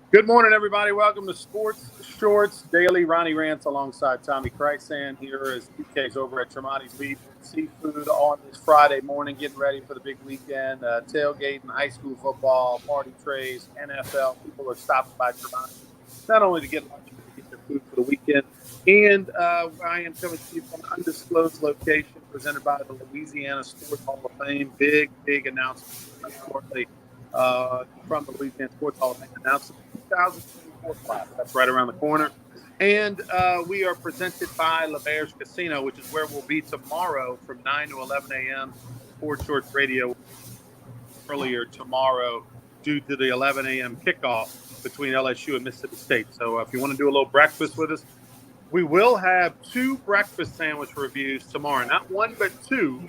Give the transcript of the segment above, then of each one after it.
Good morning, everybody. Welcome to Sports Shorts Daily. Ronnie Rants alongside Tommy Krysan here as TK's over at Tremonti's Lead Seafood on this Friday morning, getting ready for the big weekend. Tailgating, high school football, party trays, NFL. People are stopping by Tremonti's not only to get lunch, but to get their food for the weekend. And I am coming to you from an undisclosed location presented by the Louisiana Sports Hall of Fame. Big announcement shortly from the Louisiana Sports Hall of Fame announcing the 2024 class. That's right around the corner. And we are presented by LaBerge Casino, which is where we'll be tomorrow from 9 to 11 a.m. Sports Shorts Radio earlier tomorrow due to the 11 a.m. kickoff between LSU and Mississippi State. So if you want to do a little breakfast with us, we will have two breakfast sandwich reviews tomorrow. Not one, but two.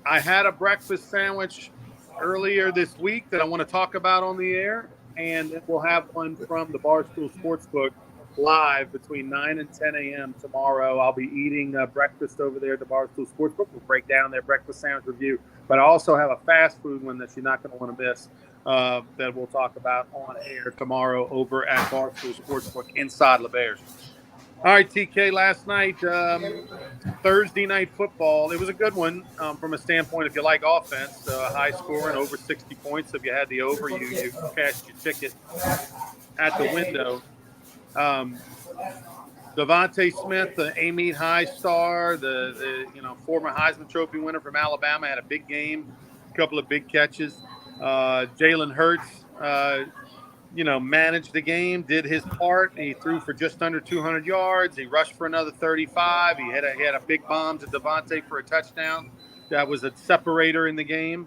I had a breakfast sandwich earlier this week that I want to talk about on the air, and then we'll have one from the Barstool Sportsbook live between 9 and 10 a.m. tomorrow. I'll be eating breakfast over there at the Barstool Sportsbook. We'll break down their breakfast sandwich review, but I also have a fast food one that you're not going to want to miss that we'll talk about on air tomorrow over at Barstool Sportsbook inside LaBerge. All right, TK, last night, Thursday night football, it was a good one from a standpoint if you like offense, high scoring, over 60 points. If you had the over, you cashed your ticket at the window. Devontae Smith, the Amite High star, the former Heisman Trophy winner from Alabama, had a big game, a couple of big catches. Jalen Hurts, managed the game, did his part. He threw for just under 200 yards. He rushed for another 35. He had a big bomb to Devontae for a touchdown. That was a separator in the game.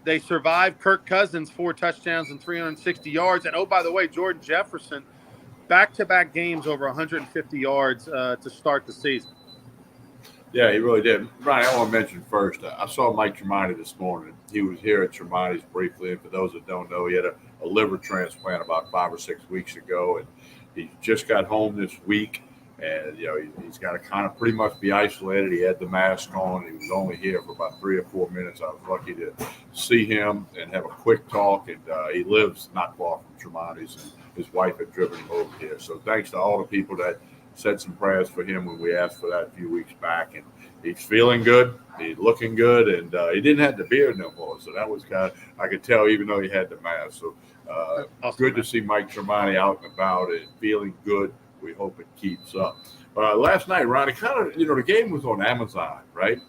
They survived Kirk Cousins, 4 touchdowns and 360 yards. And, oh, by the way, Jordan Jefferson, back-to-back games over 150 yards to start the season. Yeah, he really did. Ryan, I want to mention first, I saw Mike Tremonti this morning. He was here at Tremonti's briefly, and for those that don't know, he had a liver transplant about 5 or 6 weeks ago, and he just got home this week, and he's got to kind of pretty much be isolated. He had the mask on. He was only here for about 3 or 4 minutes. I was lucky to see him and have a quick talk, and he lives not far from Tremonti's, and his wife had driven him over here. So thanks to all the people that said some prayers for him when we asked for that a few weeks back, and he's feeling good, he's looking good, and he didn't have the beard no more, so that was kind of, I could tell even though he had the mask. So awesome, good to see Mike Tremonti out and about and feeling good. We hope it keeps up. Last night, Ronnie, kind of, the game was on Amazon, right?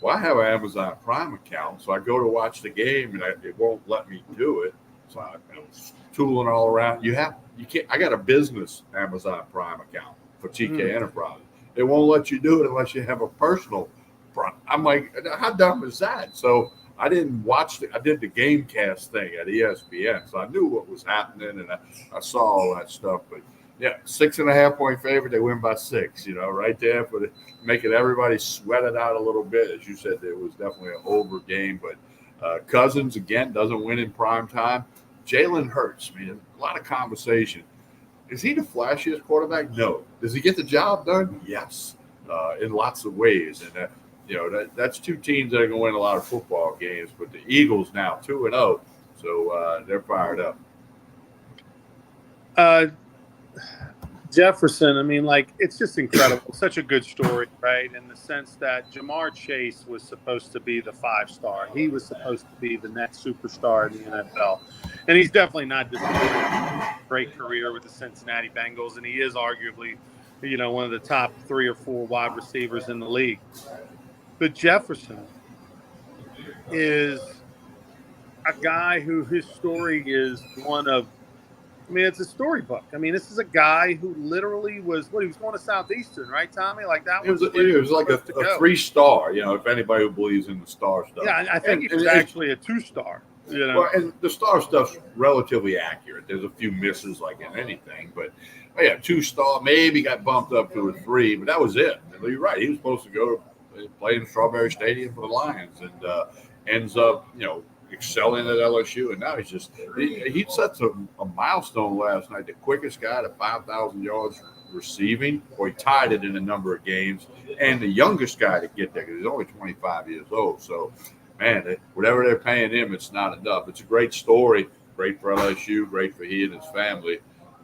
Well, I have an Amazon Prime account, so I go to watch the game, and it won't let me do it. So I was tooling all around. You can't. I got a business Amazon Prime account for TK Enterprise. It won't let you do it unless you have a personal Prime. I'm like, how dumb is that? So I didn't watch I did the Gamecast thing at ESPN, so I knew what was happening, and I saw all that stuff. But yeah, 6.5 point favorite. They win by 6. Right there for making everybody sweat it out a little bit. As you said, it was definitely an over game. But Cousins again doesn't win in prime time. Jalen Hurts, man, a lot of conversation. Is he the flashiest quarterback? No. Does he get the job done? Yes, in lots of ways. And that's two teams that are going to win a lot of football games. But the Eagles now 2-0, so they're fired up. Jefferson, it's just incredible. Such a good story, right? In the sense that Jamar Chase was supposed to be the 5-star. He was supposed to be the next superstar in the NFL. And he's definitely not disappointed. Great career with the Cincinnati Bengals, and he is arguably, one of the top 3 or 4 wide receivers in the league. But Jefferson is a guy who his story is one of, it's a storybook. This is a guy who literally he was going to Southeastern, right, Tommy? Like that was. It was like a 3-star. If anybody who believes in the star stuff. Yeah, I think he was actually a 2-star. Well, and the star stuff's relatively accurate. There's a few misses like in anything, but 2-star, maybe got bumped up to a 3, but that was it. And you're right. He was supposed to go play in Strawberry Stadium for the Lions, and ends up, excelling at LSU, and now he sets a milestone last night. The quickest guy to 5,000 yards receiving, or he tied it in a number of games, and the youngest guy to get there because he's only 25 years old. So, man, whatever they're paying him, it's not enough. It's a great story. great for LSU, great for he and his family.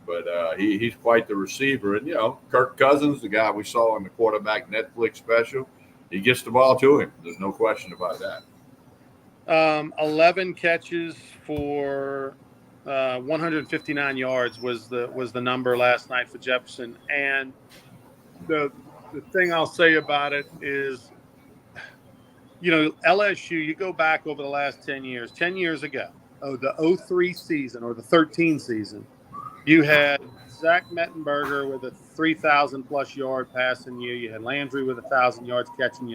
But he's quite the receiver. And, Kirk Cousins, the guy we saw on the quarterback Netflix special, he gets the ball to him. There's no question about that. 11 catches for 159 yards was the number last night for Jefferson. And the thing I'll say about it is, LSU, you go back over the last 10 years ago, the 03 season or the 13 season, you had Zach Mettenberger with a 3,000-plus yard passing year. You had Landry with 1,000 yards catching.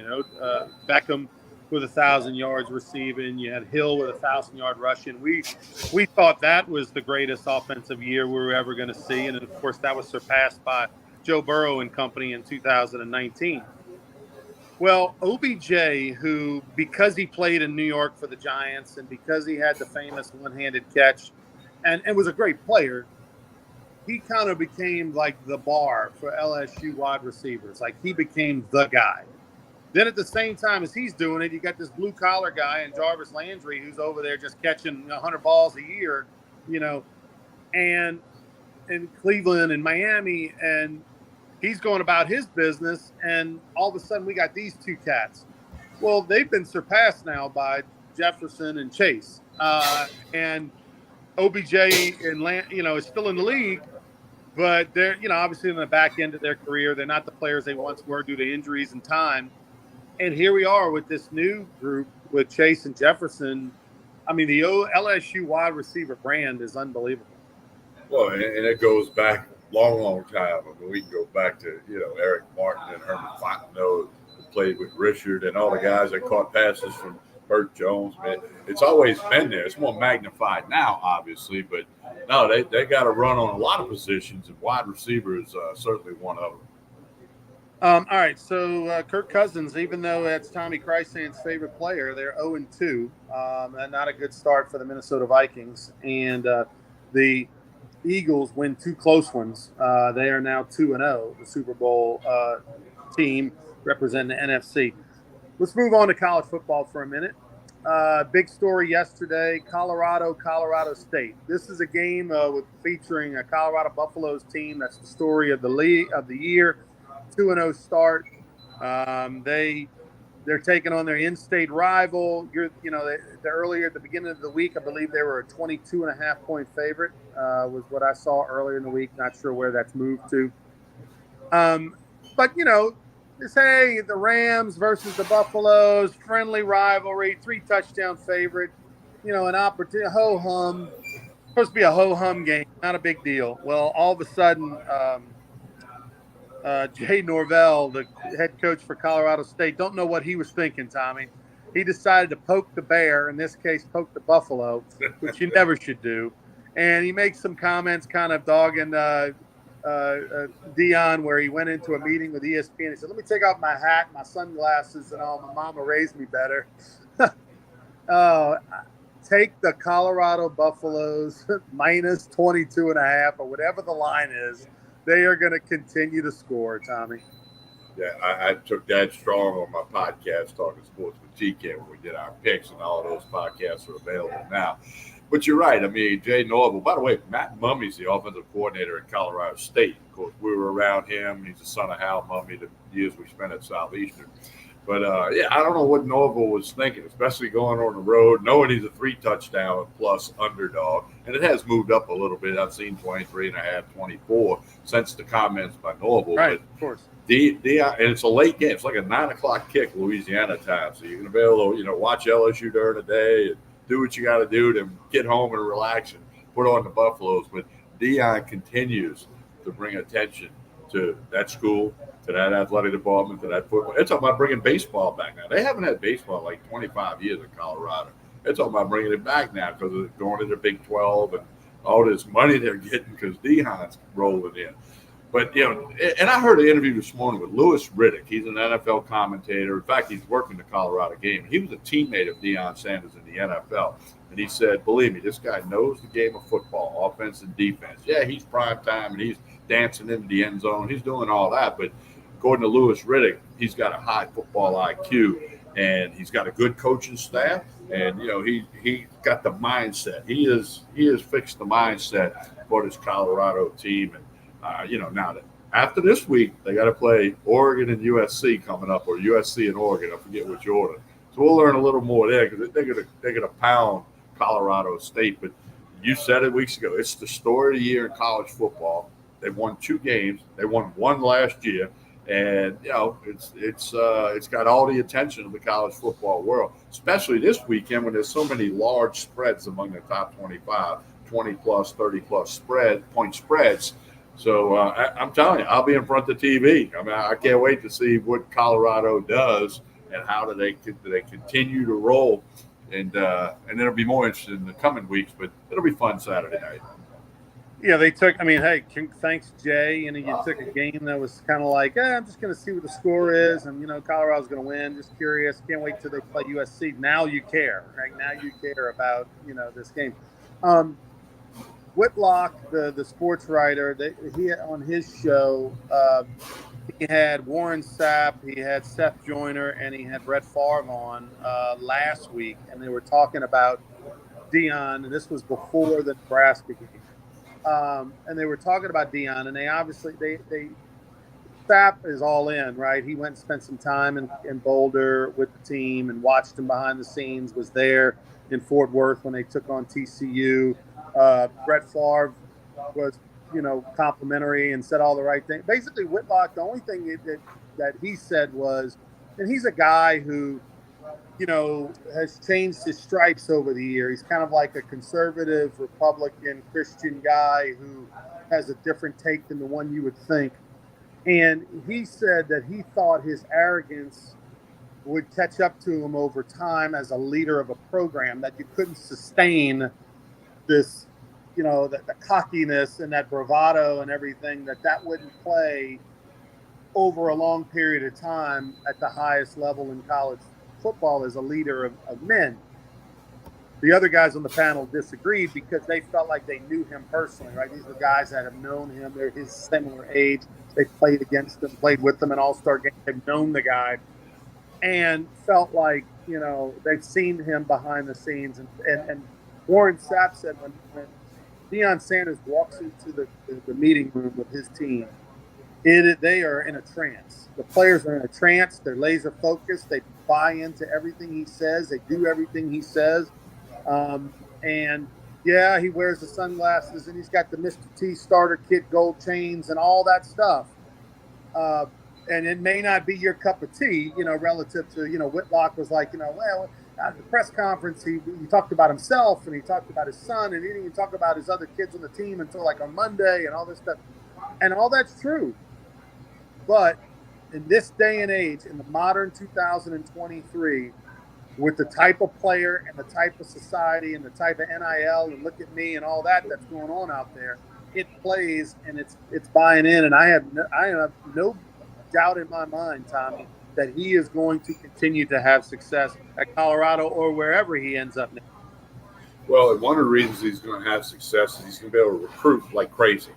Beckham with 1,000 yards receiving. You had Hill with 1,000-yard rushing. We thought that was the greatest offensive year we were ever going to see, and of course that was surpassed by Joe Burrow and company in 2019. Well, OBJ, who, because he played in New York for the Giants and because he had the famous one-handed catch and was a great player, he kind of became like the bar for LSU wide receivers. Like, he became the guy. Then at the same time as he's doing it, you got this blue-collar guy in Jarvis Landry who's over there just catching 100 balls a year, and in Cleveland and Miami, and he's going about his business, and all of a sudden we got these two cats. Well, they've been surpassed now by Jefferson and Chase. And OBJ is still in the league, but they're, obviously in the back end of their career. They're not the players they once were due to injuries and time. And here we are with this new group with Chase and Jefferson. I mean, the LSU wide receiver brand is unbelievable. Well, and it goes back long time. I mean, we can go back to, Eric Martin and Herman Fontenot, who played with Richard, and all the guys that caught passes from Burt Jones. Man, it's always been there. It's more magnified now, obviously, but no, they got to run on a lot of positions, and wide receiver is certainly one of them. All right, so Kirk Cousins, even though that's Tommy Chrysan's favorite player, they're 0-2. And not a good start for the Minnesota Vikings. And the Eagles win two close ones. They are now 2-0, the Super Bowl team representing the NFC. Let's move on to college football for a minute. Big story yesterday, Colorado State. This is a game featuring a Colorado Buffaloes team. That's the story of the year. 2-0 start. They're taking on their in-state rival. Earlier at the beginning of the week, I believe they were a 22.5-point favorite, was what I saw earlier in the week. Not sure where that's moved to. But the Rams versus the Buffaloes, friendly rivalry, 3-touchdown favorite, an opportunity, ho-hum. Supposed to be a ho-hum game, not a big deal. Well, all of a sudden, Jay Norvell, the head coach for Colorado State, don't know what he was thinking, Tommy. He decided to poke the bear, in this case, poke the buffalo, which you never should do. And he makes some comments kind of dogging Dion, where he went into a meeting with ESPN. He said, let me take off my hat, my sunglasses, and all. My mama raised me better. Take the Colorado Buffaloes minus 22.5 or whatever the line is. They are going to continue to score, Tommy. Yeah, I took that strong on my podcast, Talking Sports with TK, when we did our picks, and all of those podcasts are available now. But you're right. I mean, Jay Norvell, by the way, Matt Mummy's the offensive coordinator at Colorado State. Of course, we were around him. He's the son of Hal Mummy, the years we spent at Southeastern. But, I don't know what Norvell was thinking, especially going on the road, knowing he's a 3-touchdown plus underdog. And it has moved up a little bit. I've seen 23.5, 24 since the comments by Norvell. Right, but of course. And it's a late game. It's like a 9 o'clock kick, Louisiana time. So you're going to be able to, watch LSU during the day and do what you got to do to get home and relax and put on the Buffaloes. But Dion continues to bring attention to that school, to that athletic department, to that football. It's talking about bringing baseball back now. They haven't had baseball in like 25 years in Colorado. It's talking about bringing it back now because of going to the Big 12 and all this money they're getting because Dion's rolling in. But, and I heard an interview this morning with Louis Riddick. He's an NFL commentator. In fact, he's working the Colorado game. He was a teammate of Deion Sanders in the NFL. And he said, believe me, this guy knows the game of football, offense and defense. Yeah, he's prime time and he's dancing into the end zone. He's doing all that. But according to Louis Riddick, he's got a high football IQ. and he's got a good coaching staff, and he got the mindset. He has fixed the mindset for this Colorado team, and now that after this week they got to play Oregon and USC coming up, or USC and Oregon. I forget which order. So we'll learn a little more there because they're gonna pound Colorado State. But you said it weeks ago. It's the story of the year in college football. They won 2 games. They won 1 last year, and it's got all the attention of the college football world, especially this weekend when there's so many large spreads among the top 25, 20 plus, 30 plus point spreads. So I'm telling you, I'll be in front of the TV. I mean, I can't wait to see what Colorado does and how do they continue to roll, and it'll be more interesting in the coming weeks. But it'll be fun Saturday night. Yeah, they took. I mean, hey, thanks, Jay. You took a game that was kind of like, I'm just going to see what the score is, and Colorado's going to win. Just curious. Can't wait till they play USC. Now you care, right? Now you care about this game. Whitlock, the sports writer, he on his show, he had Warren Sapp, he had Seth Joyner, and he had Brett Favre on last week, and they were talking about Deion, and this was before the Nebraska game. And they were talking about Deion, and they obviously Sapp is all in, right? He went and spent some time in Boulder with the team and watched him behind the scenes. Was there in Fort Worth when they took on TCU. Brett Favre was complimentary and said all the right things. Basically, Whitlock, the only thing that he said was, and he's a guy who has changed his stripes over the year. He's kind of like a conservative, Republican, Christian guy who has a different take than the one you would think. And he said that he thought his arrogance would catch up to him over time as a leader of a program, that you couldn't sustain this, the cockiness and that bravado and everything, that wouldn't play over a long period of time at the highest level in college football as a leader of men. The other guys on the panel disagreed because they felt like they knew him personally, right? These were guys that have known him. They're his similar age. They played against him, played with him in all-star games. They've known the guy and felt like, they've seen him behind the scenes. And Warren Sapp said when Deion Sanders walks into the meeting room with his team, they are in a trance. The players are in a trance. They're laser focused. They buy into everything he says. They do everything he says. And yeah, he wears the sunglasses and he's got the Mr. T starter kit gold chains and all that stuff. And it may not be your cup of tea, relative to, Whitlock was like, well, at the press conference, he talked about himself and he talked about his son, and he didn't even talk about his other kids on the team until like on Monday and all this stuff. And all that's true. But in this day and age, in the modern 2023, with the type of player and the type of society and the type of NIL and look at me and all that's going on out there, it plays and it's buying in. And I have no doubt in my mind, Tommy, that he is going to continue to have success at Colorado or wherever he ends up next. Well, one of the reasons he's going to have success is he's going to be able to recruit like crazy.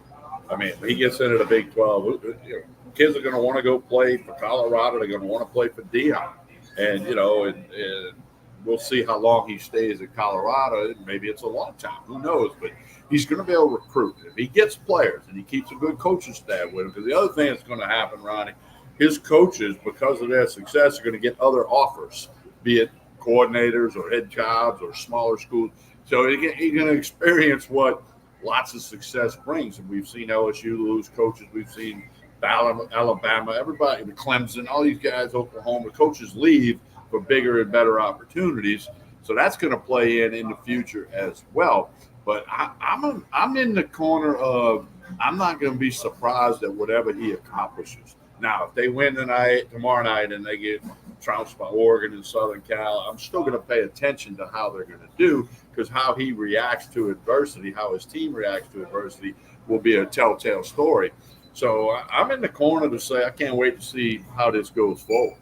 I mean, he gets into the Big 12. Kids are going to want to go play for Colorado. They're going to want to play for Deion. And, and we'll see how long he stays at Colorado. Maybe it's a long time. Who knows? But he's going to be able to recruit. If he gets players and he keeps a good coaching staff with him, because the other thing that's going to happen, Ronnie, his coaches, because of their success, are going to get other offers, be it coordinators or head jobs or smaller schools. So he's going to experience what lots of success brings. And we've seen LSU lose coaches. We've seen Alabama, everybody, the Clemson, all these guys, Oklahoma, coaches leave for bigger and better opportunities. So that's going to play in the future as well. But I'm in the corner of I'm not going to be surprised at whatever he accomplishes. Now, if they win tomorrow night, and they get trounced by Oregon and Southern Cal, I'm still going to pay attention to how they're going to do, because how he reacts to adversity, how his team reacts to adversity, will be a telltale story. So I'm in the corner to say I can't wait to see how this goes forward.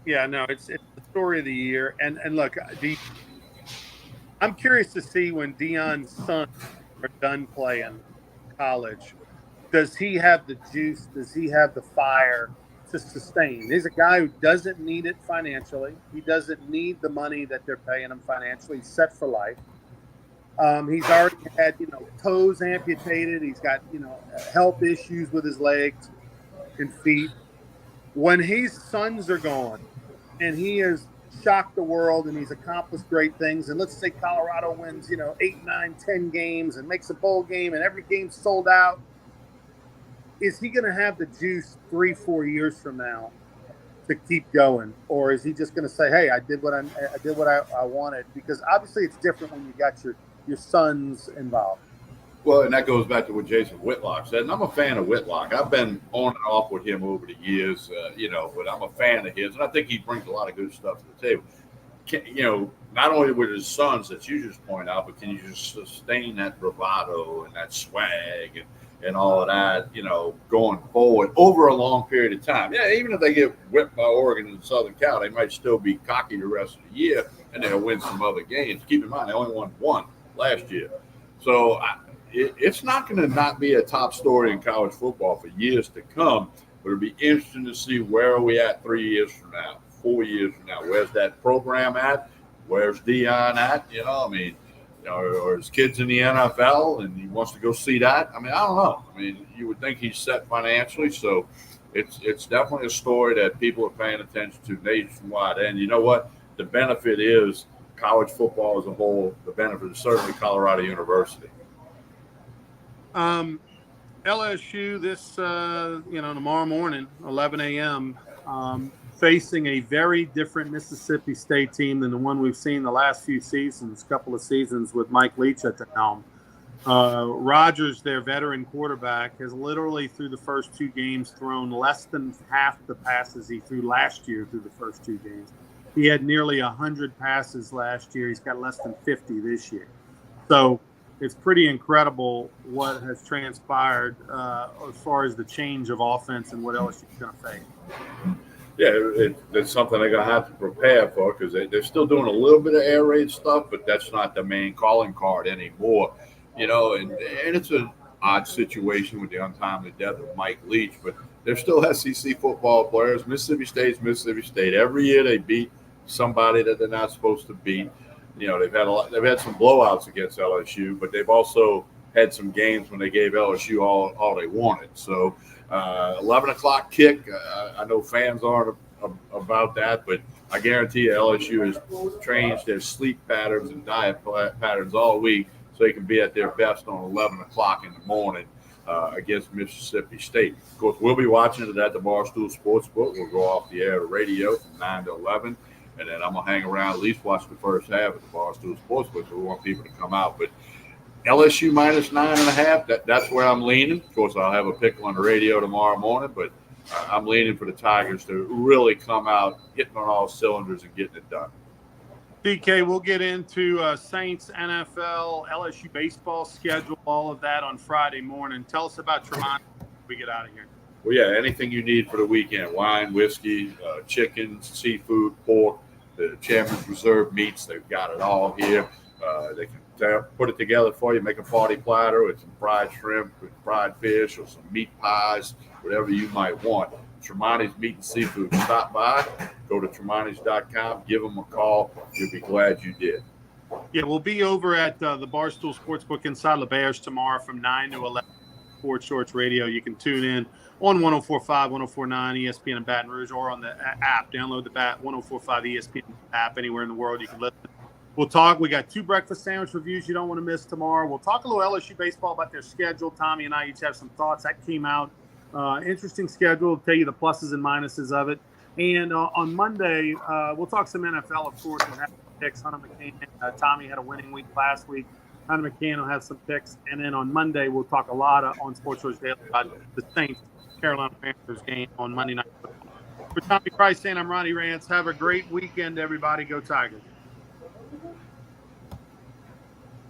Yeah, no, it's the story of the year. And look, I'm curious to see when Deion's sons are done playing college, does he have the juice? Does he have the fire to sustain. He's a guy who doesn't need it financially. He doesn't need the money that they're paying him financially. He's set for life. He's already had, toes amputated. He's got, health issues with his legs and feet. When his sons are gone and he has shocked the world and he's accomplished great things, and let's say Colorado wins, 8, 9, 10 games and makes a bowl game and every game's sold out, is he going to have the juice 3, 4 years from now to keep going, or is he just going to say, "Hey, I did what I wanted"? Because obviously, it's different when you got your sons involved. Well, and that goes back to what Jason Whitlock said. And I'm a fan of Whitlock. I've been on and off with him over the years, but I'm a fan of his, and I think he brings a lot of good stuff to the table. Not only with his sons that you just point out, but can you just sustain that bravado and that swag and all of that, going forward over a long period of time. Yeah, even if they get whipped by Oregon and Southern Cal, they might still be cocky the rest of the year, and they'll win some other games. Keep in mind, they only won one last year. So it's not going to not be a top story in college football for years to come, but it'll be interesting to see where are we at 3 years from now, 4 years from now. Where's that program at? Where's Dion at? Or his kids in the NFL and he wants to go see that. I don't know. You would think he's set financially, so it's definitely a story that people are paying attention to nationwide. And you know what? The benefit is college football as a whole. The benefit is certainly Colorado University. LSU this tomorrow morning, 11 a.m. Facing a very different Mississippi State team than the one we've seen the last couple of seasons with Mike Leach at the helm. Rodgers, their veteran quarterback, has literally through the first 2 games thrown less than half the passes he threw last year through the first 2 games. He had nearly 100 passes last year. He's got less than 50 this year. So it's pretty incredible what has transpired as far as the change of offense and what LSU is going to face. Yeah, it's something they're going to have to prepare for because they're still doing a little bit of air raid stuff, but that's not the main calling card anymore. And it's an odd situation with the untimely death of Mike Leach, but they're still SEC football players. Mississippi State's Mississippi State. Every year they beat somebody that they're not supposed to beat. They've had some blowouts against LSU, but they've also had some games when they gave LSU all they wanted. So 11 o'clock kick, I know fans aren't about that, but I guarantee you LSU has changed their sleep patterns and diet patterns all week so they can be at their best on 11 o'clock in the morning against Mississippi State. Of course, we'll be watching it at the Barstool Sportsbook. We'll go off the air to radio from 9 to 11, and then I'm going to hang around, at least watch the first half of the Barstool Sportsbook, so we want people to come out. But LSU minus 9.5, that's where I'm leaning. Of course, I'll have a pick on the radio tomorrow morning, but I'm leaning for the Tigers to really come out, hitting on all cylinders and getting it done. DK, we'll get into Saints, NFL, LSU baseball schedule, all of that on Friday morning. Tell us about Tremonti before we get out of here. Well, yeah, anything you need for the weekend, wine, whiskey, chickens, seafood, pork, the Chairman's Reserve meats, they've got it all here. They can put it together for you, make a party platter with some fried shrimp, with fried fish, or some meat pies, whatever you might want. Tremonti's Meat and Seafood. Stop by, go to Tremonti's.com, give them a call. You'll be glad you did. Yeah, we'll be over at the Barstool Sportsbook inside LeBears tomorrow from 9 to 11. Sports Shorts Radio. You can tune in on 104.5, 104.9 ESPN in Baton Rouge, or on the app. Download the 104.5 ESPN app anywhere in the world. You can listen. We'll talk. We got 2 breakfast sandwich reviews you don't want to miss tomorrow. We'll talk a little LSU baseball about their schedule. Tommy and I each have some thoughts. That came out. Interesting schedule. I'll tell you the pluses and minuses of it. And on Monday, we'll talk some NFL, of course. We'll have picks. Hunter McCann. Tommy had a winning week last week. Hunter McCann will have some picks. And then on Monday, we'll talk a lot on Sports Shorts Daily about the Saints Carolina Panthers game on Monday Night Football. For Tommy Price saying I'm Ronnie Rance. Have a great weekend, everybody. Go Tigers.